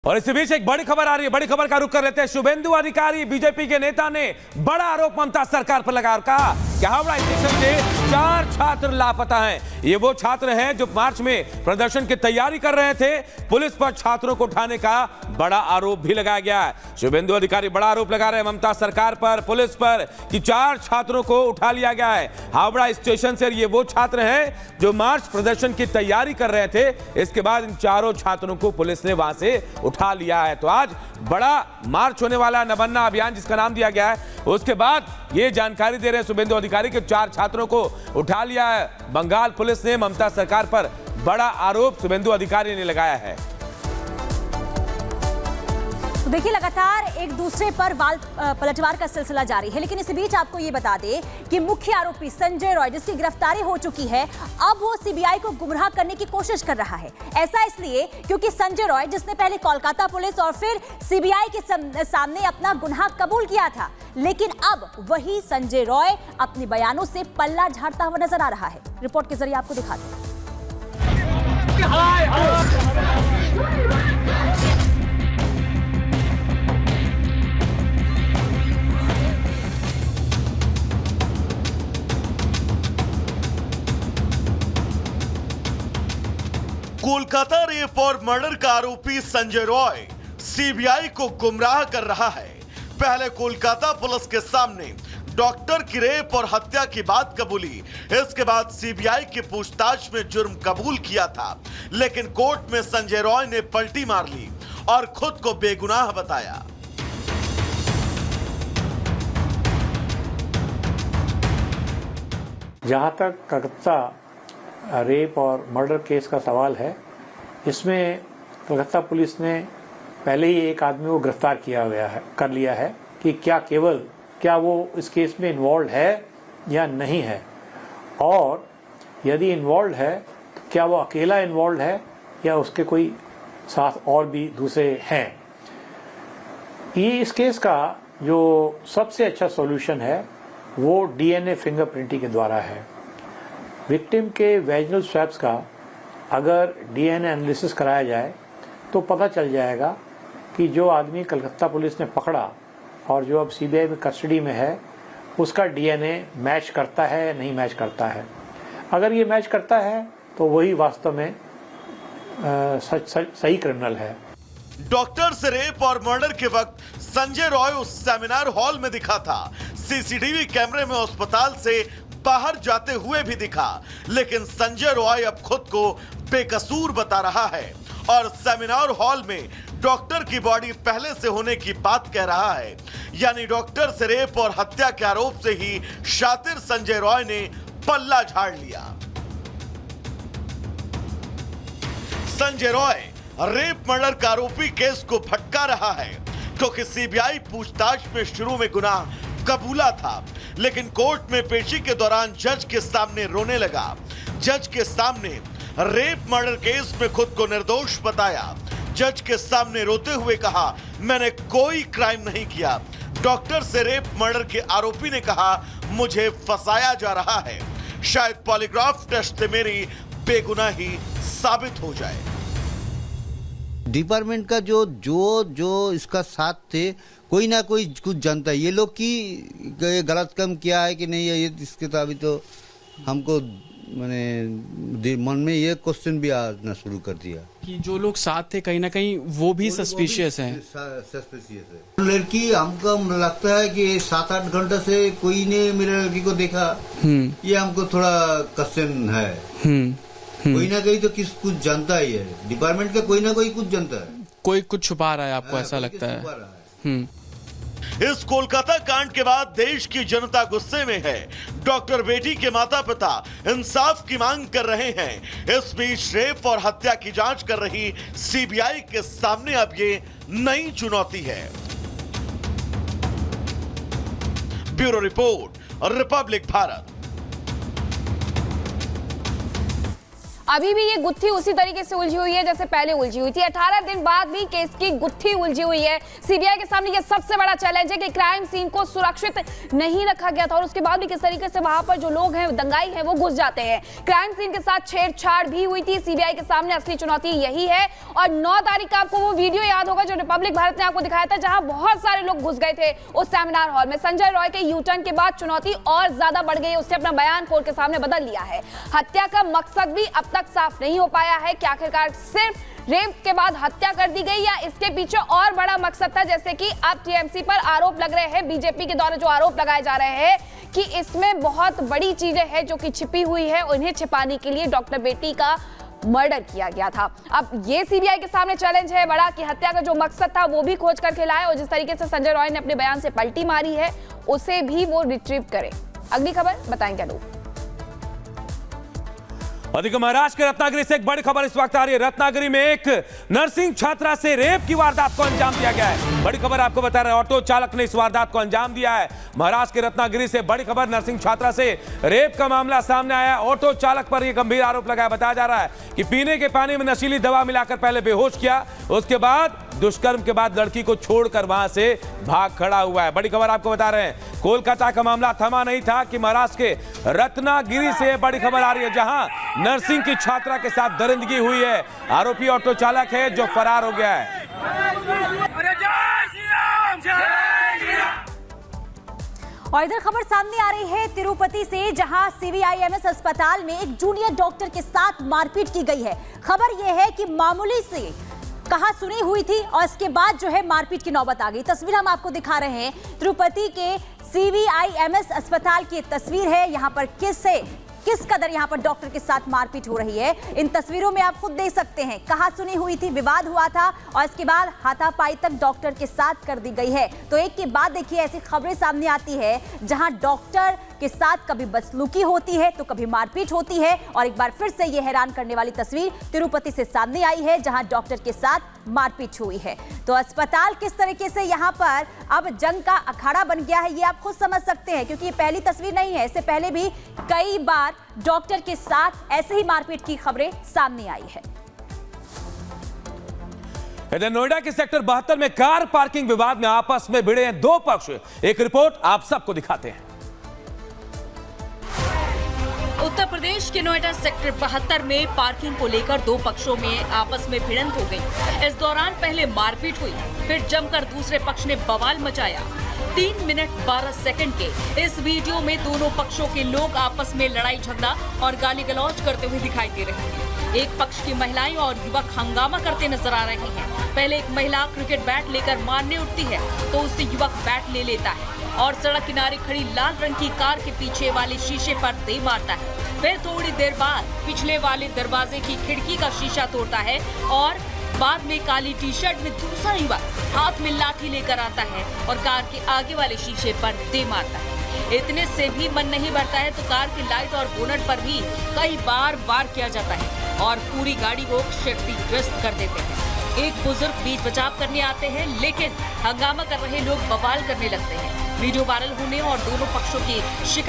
और इसी बीच एक बड़ी खबर आ रही है। बड़ी खबर का रुख कर लेते हैं। शुभेंदु अधिकारी बीजेपी के नेता ने बड़ा आरोप ममता सरकार पर लगा और कहा कि हावड़ा स्टेशन से 4 छात्र लापता हैं। ये वो छात्र हैं जो मार्च में प्रदर्शन की तैयारी कर रहे थे। पुलिस पर छात्रों को उठाने का बड़ा आरोप भी लगाया गया है। शुभेंदु अधिकारी बड़ा आरोप लगा रहे हैं ममता सरकार पर, पुलिस पर कि 4 छात्रों को उठा लिया गया है हावड़ा स्टेशन से। ये वो छात्र हैं जो मार्च प्रदर्शन की तैयारी कर रहे थे। इसके बाद इन चारों छात्रों को पुलिस ने वहां से उठा लिया है। तो आज बड़ा मार्च होने वाला नवन्ना अभियान जिसका नाम दिया गया है, उसके बाद ये जानकारी दे रहे हैं शुभेंदु अधिकारी के 4 छात्रों को उठा लिया है। बंगाल पुलिस ने ममता सरकार पर बड़ा आरोप शुभेंदु अधिकारी ने लगाया है। तो देखिए लगातार एक दूसरे पर वाल पलटवार का सिलसिला जारी है, लेकिन इसी बीच आपको ये बता दें कि मुख्य आरोपी संजय रॉय जिसकी गिरफ्तारी हो चुकी है, अब वो सीबीआई को गुमराह करने की कोशिश कर रहा है। ऐसा इसलिए क्योंकि संजय रॉय जिसने पहले कोलकाता पुलिस और फिर सीबीआई के सामने अपना गुनाह कबूल किया था, लेकिन अब वही संजय रॉय अपने बयानों से पल्ला झाड़ता हुआ नजर आ रहा है। रिपोर्ट के जरिए आपको दिखाते हैं। कोलकाता रेप और मर्डर का आरोपी संजय रॉय सीबीआई को गुमराह कर रहा है। पहले कोलकाता पुलिस के सामने डॉक्टर की रेप और हत्या की बात कबूली, इसके बाद सीबीआई की पूछताछ में जुर्म कबूल किया था, लेकिन कोर्ट में संजय रॉय ने पलटी मार ली और खुद को बेगुनाह बताया। जहां तक कलकत्ता रेप और मर्डर केस का सवाल है, इसमें कलकत्ता पुलिस ने पहले ही एक आदमी को गिरफ्तार कर लिया है कि क्या वो इस केस में इन्वॉल्व है या नहीं है, और यदि इन्वॉल्व है तो क्या वो अकेला इन्वॉल्व है या उसके कोई साथ और भी दूसरे हैं। ये इस केस का जो सबसे अच्छा सॉल्यूशन है वो डीएनए फिंगरप्रिंटिंग के द्वारा है। विक्टिम के वेजिनल स्वैब्स का अगर डीएनए एनालिसिस कराया जाए तो पता चल जाएगा कि जो आदमी कलकत्ता पुलिस ने पकड़ा और जो अब सीबीआई में कस्टडी में है, उसका डीएनए मैच करता है या नहीं मैच करता है। अगर ये मैच करता है तो वही वास्तव में सही क्रिमिनल है। डॉक्टर से रेप और मर्डर के वक्त संजय रॉय उस सेमिनार हॉल में दिखा था। सीसीटीवी कैमरे में अस्पताल से बाहर जाते हुए भी दिखा, लेकिन संजय रॉय अब खुद को बेकसूर बता रहा है और सेमिनार हॉल में डॉक्टर की बॉडी पहले से होने की बात कह रहा है। यानी डॉक्टर से रेप और हत्या के आरोप से ही शातिर संजय रॉय ने पल्ला झाड़ लिया। संजय रॉय रेप मर्डर का आरोपी केस को भटका रहा है क्योंकि सीबीआई पूछताछ में शुरू में गुनाह कबूला था, लेकिन कोर्ट में पेशी के दौरान जज के सामने रोने लगा। जज के सामने रेप मर्डर केस में खुद को निर्दोष बताया। जज के सामने रोते हुए कहा, मैंने कोई क्राइम नहीं किया। डॉक्टर से रेप मर्डर के आरोपी ने कहा, मुझे फंसाया जा रहा है। शायद पॉलीग्राफ टेस्ट से मेरी बेगुनाही साबित हो जाए। डिपार्टमेंट का जो इसका साथ थे, कोई ना कोई कुछ जानता है ये लोग कि गलत काम किया है कि नहीं है। ये इसके तो अभी तो हमको मैंने मन में ये क्वेश्चन भी आना शुरू कर दिया कि जो लोग साथ थे कहीं ना कहीं वो भी सस्पिशियस हैं। सस्पिशियस है। लड़की हमको लगता है कि 7-8 घंटे से कोई ने मेरे लड़की को देखा। ये हमको थोड़ा क्वेश्चन है। कोई ना कोई तो कुछ जानता ही है। डिपार्टमेंट का कोई ना कोई कुछ जानता है। कोई कुछ छुपा रहा है, आपको ऐसा लगता है? इस कोलकाता कांड के बाद देश की जनता गुस्से में है। डॉक्टर बेटी के माता पिता इंसाफ की मांग कर रहे हैं। इस बीच रेप और हत्या की जांच कर रही सीबीआई के सामने अब ये नई चुनौती है। Bureau report, Republic Bharat. अभी भी ये गुत्थी उसी तरीके से उलझी हुई है जैसे पहले उलझी हुई थी। 18 दिन बाद भी केस की गुत्थी उलझी हुई है। सीबीआई के सामने ये सबसे बड़ा चैलेंज है कि क्राइम सीन को सुरक्षित नहीं रखा गया था और उसके बाद भी किस तरीके से वहां पर जो लोग हैं, दंगाई हैं, वो घुस जाते हैं। क्राइम सीन के साथ छेड़छाड़ भी हुई थी। सीबीआई के सामने असली चुनौती यही है। और 9 तारीख का आपको वो वीडियो याद होगा जो रिपब्लिक भारत ने आपको दिखाया था, जहां बहुत सारे लोग घुस गए थे उस सेमिनार हॉल में। संजय रॉय के यू टर्न के बाद चुनौती और ज्यादा बढ़ गई। उसने अपना बयान कोर्ट के सामने बदल लिया है। हत्या का मकसद भी अब तक साफ नहीं हो पाया है कि आखिरकार सिर्फ रेप के बाद हत्या कर दी गई या इसके पीछे और बड़ा मकसद था, जैसे कि अब टीएमसी पर आरोप लग रहे हैं, बीजेपी के द्वारा जो आरोप लगाए जा रहे हैं कि इसमें बहुत बड़ी चीजें हैं जो कि छिपी हुई है। उन्हें छिपाने के लिए डॉक्टर बेटी का मर्डर किया गया था। अब ये सीबीआई के सामने चैलेंज है बड़ा कि हत्या का जो मकसद था वो भी खोज करके लाए और जिस तरीके से संजय रॉय ने अपने बयान से पलटी मारी है उसे भी वो रिट्रीव करे। अगली खबर बताएंगे लोग। अधिक महाराष्ट्र के रत्नागिरी से एक बड़ी खबर इस वक्त आ रही है। रत्नागिरी में एक नर्सिंग छात्रा से रेप की वारदात को अंजाम दिया गया है। बड़ी खबर आपको बता रहे हैं, ऑटो चालक ने इस वारदात को अंजाम दिया है। महाराष्ट्र के रत्नागिरी से बड़ी खबर, नर्सिंग छात्रा से रेप का मामला सामने आया। ऑटो चालक पर यह गंभीर आरोप लगाया। बताया जा रहा है कि पीने के पानी में नशीली दवा मिलाकर पहले बेहोश किया, उसके बाद दुष्कर्म के बाद लड़की को छोड़कर वहां से भाग खड़ा हुआ है। बड़ी खबर आपको बता रहे हैं, कोलकाता का मामला थमा नहीं था कि महाराष्ट्र के रत्नागिरी से बड़ी खबर आ रही है, जहां नर्सिंग की छात्रा के साथ दरिंदगी हुई है। आरोपी ऑटो चालक है जो फरार हो गया है। और इधर खबर सामने आ रही है तिरुपति से, जहां सीवीआईएमएस अस्पताल में एक जूनियर डॉक्टर के साथ मारपीट की गई है। खबर यह है कि मामूली से कहा सुनी हुई थी और इसके बाद जो है मारपीट की नौबत आ गई। तस्वीर हम आपको दिखा रहे हैं, तिरुपति के सीवीआईएमएस अस्पताल की तस्वीर है। यहां पर किस कदर यहां पर डॉक्टर के साथ मारपीट हो रही है, इन तस्वीरों में आप खुद देख सकते हैं। कहा सुनी हुई थी, विवाद हुआ था और इसके बाद हाथापाई तक डॉक्टर के साथ कर दी गई है। तो एक के बाद देखिए ऐसी खबरें सामने आती है जहां डॉक्टर के साथ कभी बदसलूकी होती है तो कभी मारपीट होती है। और एक बार फिर से यह हैरान करने वाली तस्वीर तिरुपति से सामने आई है, जहां डॉक्टर के साथ मारपीट हुई है। तो अस्पताल किस तरीके से यहां पर अब जंग का अखाड़ा बन गया है, ये आप खुद समझ सकते हैं, क्योंकि ये पहली तस्वीर नहीं है। इससे पहले भी कई बार डॉक्टर के साथ ऐसे ही मारपीट की खबरें सामने आई है। इधर नोएडा के सेक्टर 72 में कार पार्किंग विवाद में आपस में भिड़े हैं दो पक्ष। एक रिपोर्ट आप सबको दिखाते हैं। उत्तर प्रदेश के नोएडा सेक्टर 72 में पार्किंग को लेकर दो पक्षों में आपस में भिड़ंत हो गई। इस दौरान पहले मारपीट हुई, फिर जमकर दूसरे पक्ष ने बवाल मचाया। 3 मिनट 12 सेकंड के इस वीडियो में दोनों पक्षों के लोग आपस में लड़ाई झगड़ा और गाली गलौज करते हुए दिखाई दे रहे हैं। एक पक्ष की महिलाएं और युवक हंगामा करते नजर आ रहे हैं। पहले एक महिला क्रिकेट बैट लेकर मारने उठती है तो उससे युवक बैट ले लेता है और सड़क किनारे खड़ी लाल रंग की कार के पीछे वाले शीशे पर दे मारता है। फिर थोड़ी देर बाद पिछले वाले दरवाजे की खिड़की का शीशा तोड़ता है और बाद में काली टी शर्ट में दूसरा युवक हाथ में लाठी लेकर आता है और कार के आगे वाले शीशे पर दे मारता है। इतने से भी मन नहीं भरता है तो कार की लाइट और बोनट पर भी कई बार वार किया जाता है और पूरी गाड़ी को क्षतिग्रस्त कर देते हैं। एक बुजुर्ग बीच बचाव करने आते हैं, लेकिन हंगामा कर रहे लोग बवाल करने लगते हैं। वीडियो वायरल होने और दोनों पक्षों की शिकायत